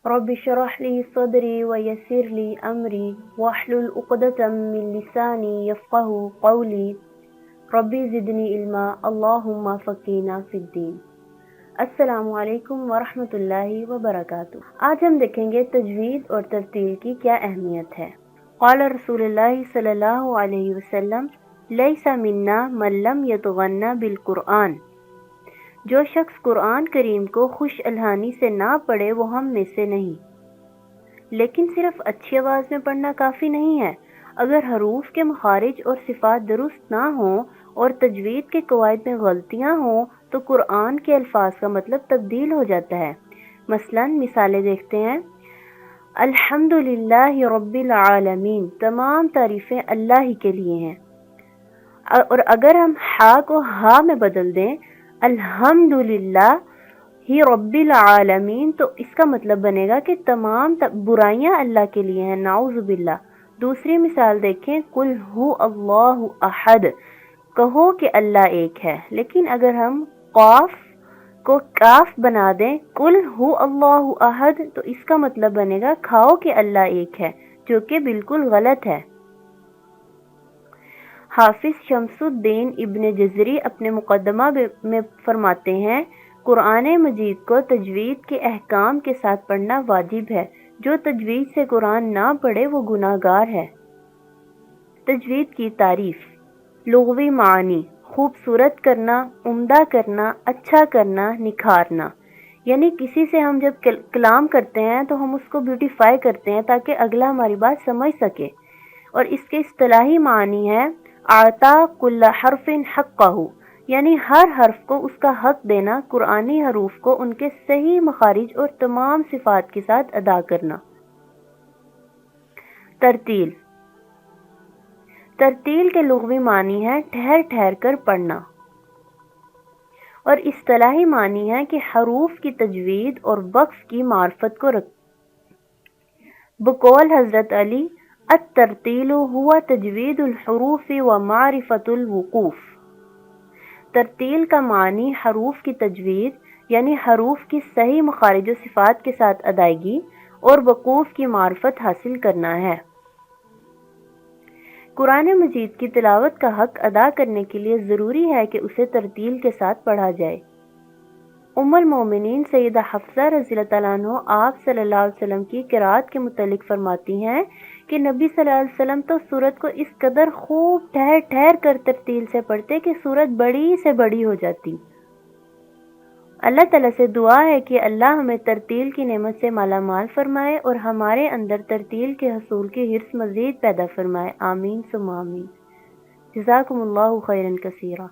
رب اشرح لي صدري ويسر لي أمري واحلل عقدة من لساني يفقه قولي ربی زدنی علما اللہم فقینا فی الدین۔ السلام علیکم ورحمۃ اللہ وبرکاتہ۔ آج ہم دیکھیں گے تجوید اور ترتیل کی کیا اہمیت ہے۔ قال رسول اللہ صلی اللہ علیہ وسلم لیس منا من لم یتغنى بالقرآن، جو شخص قرآن کریم کو خوش الحانی سے نہ پڑھے وہ ہم میں سے نہیں۔ لیکن صرف اچھی آواز میں پڑھنا کافی نہیں ہے، اگر حروف کے مخارج اور صفات درست نہ ہوں اور تجوید کے قواعد میں غلطیاں ہوں تو قرآن کے الفاظ کا مطلب تبدیل ہو جاتا ہے۔ مثلاً مثالیں دیکھتے ہیں۔ الحمدللہ رب العالمین، تمام تعریفیں اللہ ہی کے لیے ہیں، اور اگر ہم ہا کو ہا میں بدل دیں الحمدللہ ہی رب العالمین تو اس کا مطلب بنے گا کہ تمام برائیاں اللہ کے لیے ہیں، نعوذ باللہ۔ دوسری مثال دیکھیں، قل ہو اللہ احد، کہو کہ اللہ ایک ہے، لیکن اگر ہم قاف کو کاف بنا دیں قل ہو اللہ احد تو اس کا مطلب بنے گا کھاؤ کہ اللہ ایک ہے، جو کہ بالکل غلط ہے۔ حافظ شمس الدین ابن جزری اپنے مقدمہ میں فرماتے ہیں، قرآن مجید کو تجوید کے احکام کے ساتھ پڑھنا واجب ہے، جو تجوید سے قرآن نہ پڑھے وہ گناہ گار ہے۔ تجوید کی تعریف۔ لغوی معنی: خوبصورت کرنا، عمدہ کرنا، اچھا کرنا، نکھارنا۔ یعنی کسی سے ہم جب کلام کرتے ہیں تو ہم اس کو بیوٹیفائی کرتے ہیں تاکہ اگلا ہماری بات سمجھ سکے۔ اور اس کے اصطلاحی معنی ہے اعطا کل حرف حقہ، یعنی ہر حرف کو اس کا حق دینا، قرآنی حروف کو ان کے صحیح مخارج اور تمام صفات کے ساتھ ادا کرنا۔ ترتیل۔ ترتیل کے لغوی معنی ہے ٹھہر ٹھہر کر پڑھنا، اور اصطلاحی معنی ہے کہ حروف کی تجوید اور وقف کی معرفت کو رکھ۔ بقول حضرت علی الترتیل ہوا تجوید الحروف و معرفت الوقوف۔ ترتیل کا معنی حروف کی تجوید یعنی حروف کی صحیح مخارج و صفات کے ساتھ ادائیگی اور وقوف کی معرفت حاصل کرنا ہے۔ قرآن مجید کی تلاوت کا حق ادا کرنے کے لیے ضروری ہے کہ اسے ترتیل کے ساتھ پڑھا جائے۔ ام المومنین سیدہ حفصہ رضی اللہ عنہا عنہ آپ صلی اللہ علیہ وسلم کی قرات کے متعلق فرماتی ہیں کہ نبی صلی اللہ علیہ وسلم تو سورت کو اس قدر خوب ٹھہر ٹھہر کر ترتیل سے پڑھتے کہ سورت بڑی سے بڑی ہو جاتی۔ اللہ تعالیٰ سے دعا ہے کہ اللہ ہمیں ترتیل کی نعمت سے مالا مال فرمائے اور ہمارے اندر ترتیل کے حصول کی حرص مزید پیدا فرمائے، آمین ثم آمین۔ جزاکم اللہ خیرا کثیرا۔